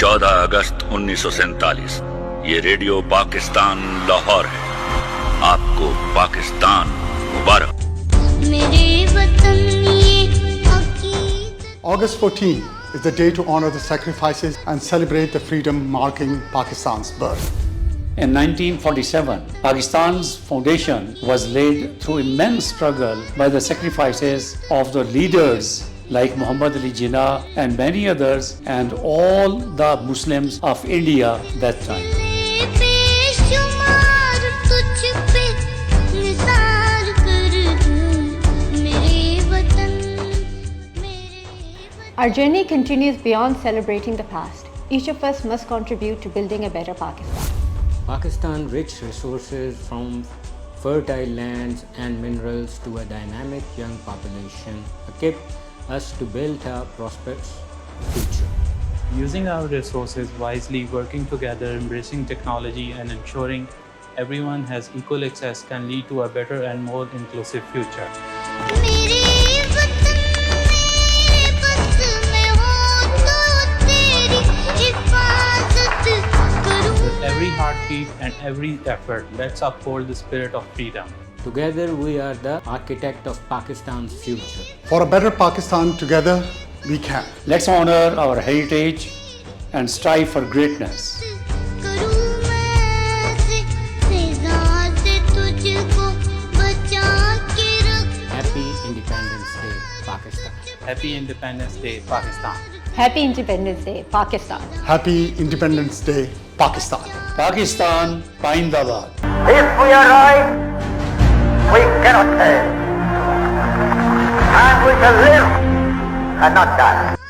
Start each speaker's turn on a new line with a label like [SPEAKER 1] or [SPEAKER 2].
[SPEAKER 1] 14 अगस्त 1947। ये रेडियो पाकिस्तान लाहौर है। आपको पाकिस्तान मुबारक।
[SPEAKER 2] August 14 is the day to honor the sacrifices and celebrate the freedom marking Pakistan's birth.
[SPEAKER 3] In 1947, Pakistan's foundation was laid through immense struggle by the sacrifices of the leaders like Muhammad Ali Jinnah and many others and all the Muslims of India that time.
[SPEAKER 4] Our journey continues beyond celebrating the past. Each of us must contribute to building a better Pakistan.
[SPEAKER 5] Pakistan's rich resources from fertile lands and minerals to a dynamic young population equip us to build a prosperous future.
[SPEAKER 6] Using our resources wisely, working together, embracing technology and ensuring everyone has equal access can lead to a better and more inclusive future. With every heartbeat and every effort, let's uphold the spirit of freedom.
[SPEAKER 5] Together we are the architect of Pakistan's future.
[SPEAKER 2] For a better Pakistan, together we can.
[SPEAKER 3] Let's honor our heritage and strive for greatness.
[SPEAKER 5] Happy Independence Day, Pakistan.
[SPEAKER 6] Happy Independence Day, Pakistan.
[SPEAKER 4] Happy Independence Day, Pakistan.
[SPEAKER 2] Happy Independence Day, Pakistan.
[SPEAKER 3] Pakistan, Paindabad.
[SPEAKER 7] If we are right, we cannot fail. And we shall live and not die.